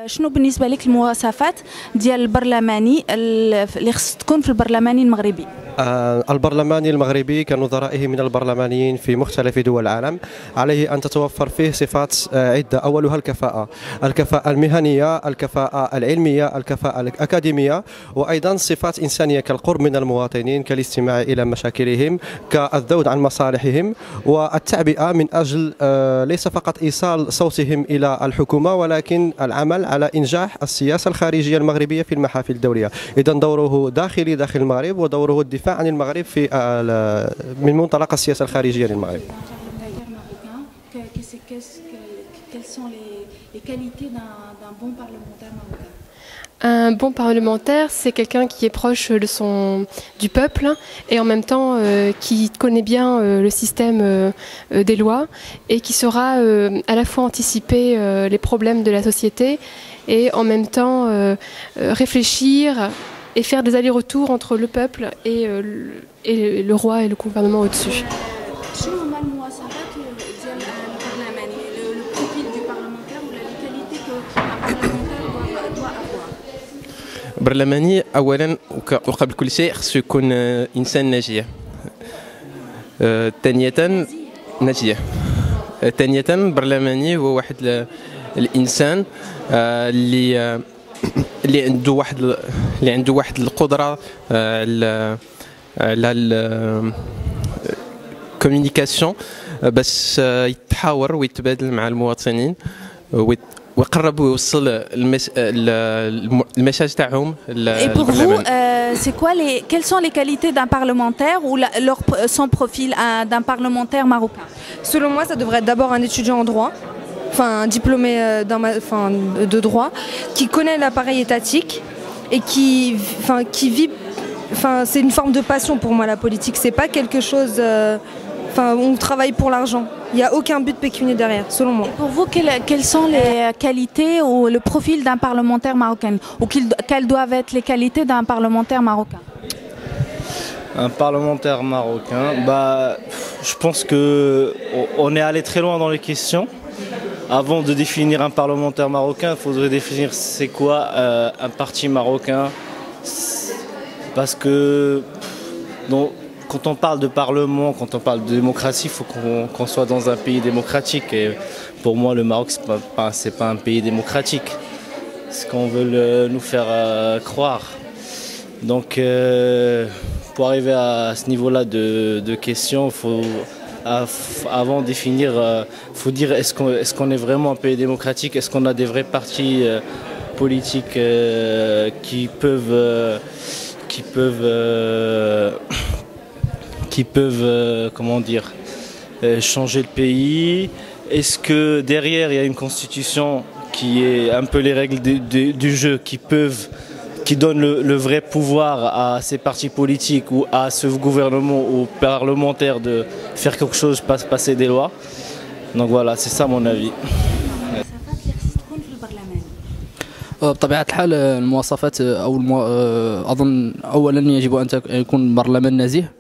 شنو بالنسبة لك المواصفات ديال البرلماني اللي خص تكون في البرلماني المغربي؟ البرلماني المغربي كنظرائه من البرلمانيين في مختلف دول العالم عليه أن تتوفر فيه صفات عدة، أولها الكفاءة المهنية، الكفاءة العلمية، الكفاءة الأكاديمية، وأيضا صفات إنسانية كالقرب من المواطنين، كالاستماع إلى مشاكلهم، كالذود عن مصالحهم، والتعبئة من أجل ليس فقط إيصال صوتهم إلى الحكومة ولكن العمل على إنجاح السياسة الخارجية المغربية في المحافل الدولية. إذن دوره داخل المغرب، ودوره الدفاع عن المغرب في من منطلق السياسة الخارجية للمغرب. Quelles sont les qualités d'un bon parlementaire marocain? Un bon parlementaire, c'est quelqu'un qui est proche du peuple et en même temps qui connaît bien le système des lois et qui saura à la fois anticiper les problèmes de la société et en même temps réfléchir et faire des allers-retours entre le peuple et le roi et le gouvernement au-dessus. برلماني اولا وقبل كل شيء خصو يكون انسان ناجيه. ثانيا ناجيه. ثانيا برلماني هو واحد الانسان اللي عنده واحد القدره على الكوميونيكاسيون باش يتحاور ويتبادل مع المواطنين ويقرب ويوصل المساج تاعهم. Et pour vous, quelles sont les qualités d'un parlementaire ou son profil d'un parlementaire marocain? Selon moi, ça devrait être d'abord un étudiant en droit, enfin un diplômé de droit, qui connaît l'appareil étatique et qui vit. Enfin, c'est une forme de passion pour moi la politique. C'est pas quelque chose. On travaille pour l'argent. Il n'y a aucun but pécuniaire derrière, selon moi. Et pour vous, quelles sont les qualités ou le profil d'un parlementaire marocain? Ou quelles doivent être les qualités d'un parlementaire marocain? Un parlementaire marocain, je pense qu'on est allé très loin dans les questions. Avant de définir un parlementaire marocain, il faudrait définir c'est quoi un parti marocain. Parce que quand on parle de parlement, quand on parle de démocratie, il faut qu'on soit dans un pays démocratique. Et pour moi, le Maroc, ce n'est pas un pays démocratique. C'est ce qu'on veut nous faire croire. Donc, pour arriver à ce niveau-là de questions, il faut, avant de définir, faut dire est-ce qu'on est vraiment un pays démocratique? Est-ce qu'on a des vrais partis politiques qui peuvent comment dire, changer le pays? Est-ce que derrière il y a une constitution qui est un peu les règles du jeu qui donne le vrai pouvoir à ces partis politiques ou à ce gouvernement ou parlementaire de faire quelque chose, passer des lois? Donc voilà, c'est ça mon avis. بطبيعة الحال المواصفات أظن أولا يجب أن يكون برلمان نزيه،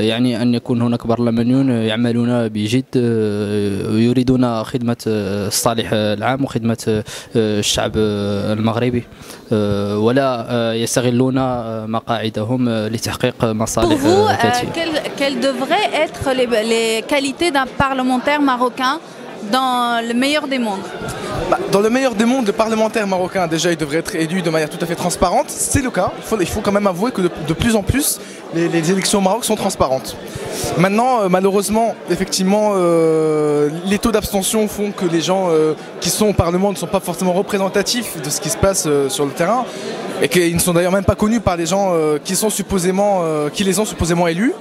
يعني أن يكون هناك برلمانيون يعملون بجد ويريدون خدمة الصالح العام وخدمة الشعب المغربي ولا يستغلون مقاعدهم لتحقيق مصالح ذاتية. Quelles devraient être les qualités d'un parlementaire marocain dans le meilleur des mondes? Dans le meilleur des mondes, le parlementaire marocain, déjà, il devrait être élu de manière tout à fait transparente. C'est le cas. Il faut quand même avouer que de plus en plus, les élections au Maroc sont transparentes. Maintenant, malheureusement, effectivement, les taux d'abstention font que les gens qui sont au Parlement ne sont pas forcément représentatifs de ce qui se passe sur le terrain et qu'ils ne sont d'ailleurs même pas connus par les gens qui les ont supposément élus.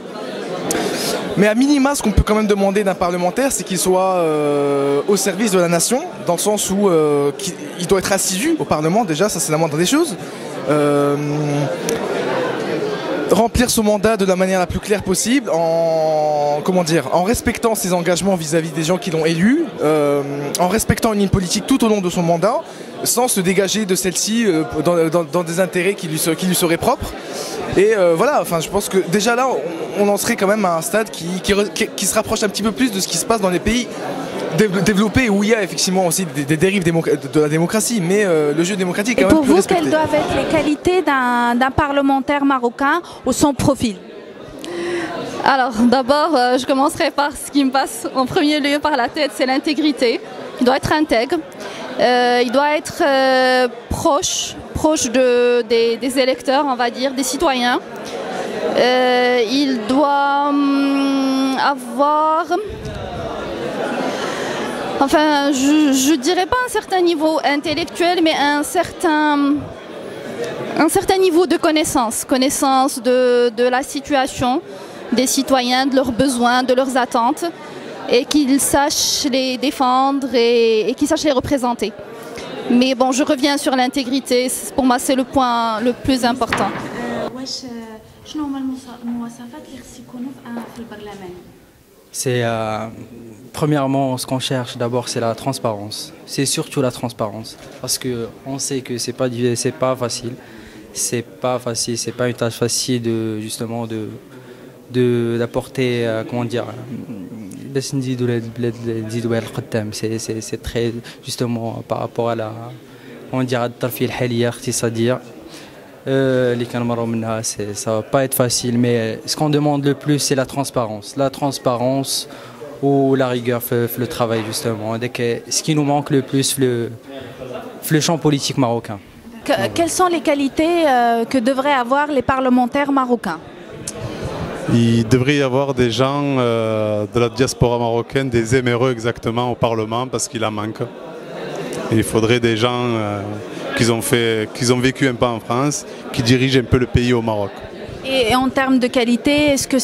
Mais à minima, ce qu'on peut quand même demander d'un parlementaire, c'est qu'il soit au service de la nation, dans le sens où il doit être assidu au Parlement, déjà, ça c'est la moindre des choses. Remplir son mandat de la manière la plus claire possible, en respectant ses engagements vis-à-vis des gens qui l'ont élu, en respectant une ligne politique tout au long de son mandat, sans se dégager de celle-ci dans des intérêts qui lui seraient propres. Et voilà, enfin, je pense que déjà là, on en serait quand même à un stade qui se rapproche un petit peu plus de ce qui se passe dans les pays développé où il y a effectivement aussi des dérives de la démocratie, mais le jeu démocratique est Et quand même pour plus vous, respecté. quelles doivent être les qualités d'un parlementaire marocain ou son profil? Alors d'abord, je commencerai par ce qui me passe en premier lieu par la tête, c'est l'intégrité. Il doit être intègre, il doit être proche des électeurs, on va dire, des citoyens. Il doit avoir... Enfin, je dirais pas un certain niveau intellectuel, mais un certain niveau de connaissance de la situation des citoyens, de leurs besoins, de leurs attentes, et qu'ils sachent les défendre et qu'ils sachent les représenter. Mais bon, je reviens sur l'intégrité, pour moi c'est le point le plus important. C'est premièrement ce qu'on cherche d'abord, c'est la transparence. C'est surtout la transparence, parce que on sait que c'est pas facile, c'est pas une tâche facile de justement d'apporter comment dire. C'est très justement par rapport à la on dirait ça va pas être facile, mais ce qu'on demande le plus c'est la transparence ou la rigueur le travail justement. Ce qui nous manque le plus le champ politique marocain. Quelles sont les qualités que devraient avoir les parlementaires marocains? Il devrait y avoir des gens de la diaspora marocaine, des éméreux exactement au Parlement, parce qu'il en manque. Et il faudrait des gens qui ont vécu un peu en France, qui dirigent un peu le pays au Maroc. Et en termes de qualité, est-ce que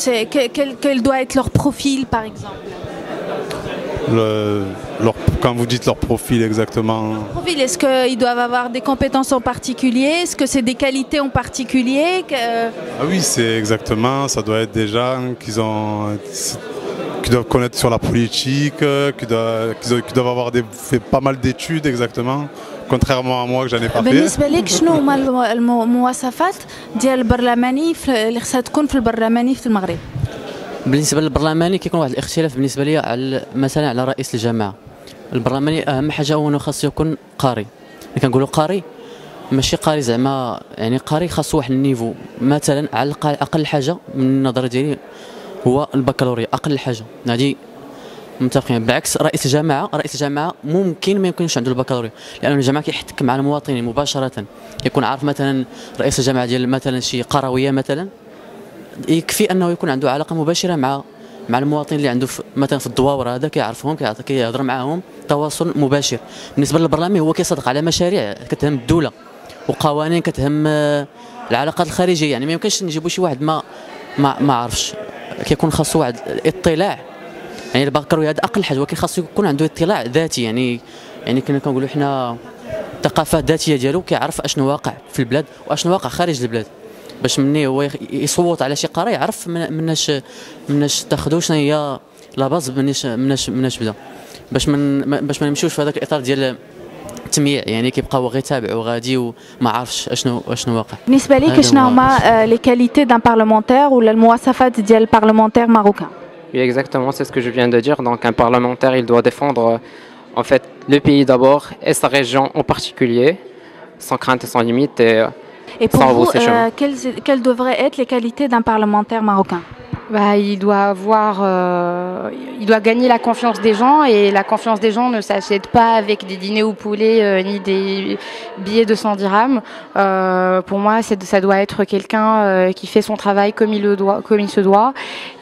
quel doit être leur profil par exemple? Quand vous dites leur profil exactement. Profil, est-ce qu'ils doivent avoir des compétences en particulier? Est-ce que c'est des qualités en particulier Ah oui, c'est exactement, ça doit être des gens qui doivent connaître sur la politique, qui doivent avoir fait pas mal d'études exactement, contrairement à moi que j'en ai pas fait. بالنسبة لك شنو هما المواصفات ديال البرلماني اللي خصها تكون في البرلماني في المغرب؟ بالنسبه للبرلماني كيكون واحد الاختلاف بالنسبه لي على مثلا على رئيس الجماعه. البرلماني اهم حاجه هو انه خاصو يكون قاري. ملي كنقولوا قاري ماشي قاري زعما يعني قاري خاصو واحد النيفو مثلا على اقل حاجه من النظر ديالي هو البكالوريا اقل حاجه. هذه متفقين. بعكس رئيس الجماعه ممكن ما يكونش عنده البكالوريا، لان الجماعه كيحتك مع المواطنين مباشره، يكون عارف مثلا رئيس الجماعه ديال مثلا شي قرويه مثلا يكفي انه يكون عنده علاقه مباشره مع المواطن اللي عنده مثلا في الدواور، هذا كيعرفهم كيهضر معاهم تواصل مباشر. بالنسبه للبرلمان هو كيصدق على مشاريع كتهم الدوله وقوانين كتهم العلاقات الخارجيه، يعني ما يمكنش نجيبوا شي واحد ما عرفش. كيكون خاصو واحد الاطلاع، يعني البكالوريا هذا اقل حاجه، ولكن خاصو يكون عنده اطلاع ذاتي، يعني كنا كنقولوا حنا الثقافه الذاتيه ديالو، كيعرف اشنو واقع في البلاد واشنو واقع خارج البلاد، باش مني هو يصوت على شي قرار يعرف مناش تاخذوا شنو هي لا باز، مناش بدا، باش ما نمشيوش في هذاك الاطار ديال التمييع، يعني كيبقاو غير يتابعوا غادي وما عارفش اشنو واقع. بالنسبه ليك شنو هما لي كاليتي دان بارلمونتير ولا المواصفات ديال البارلمونتير ماروكان؟ Oui, exactement, c'est ce que je viens de dire. Donc un parlementaire, il doit défendre en fait le pays d'abord et sa région en particulier, sans crainte et sans limite. Et pour vous, quelles devraient être les qualités d'un parlementaire marocain? Il doit gagner la confiance des gens, et la confiance des gens ne s'achète pas avec des dîners au poulet ni des billets de 100 dirhams. Pour moi, ça doit être quelqu'un qui fait son travail comme il se doit,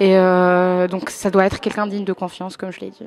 et donc ça doit être quelqu'un digne de confiance, comme je l'ai dit.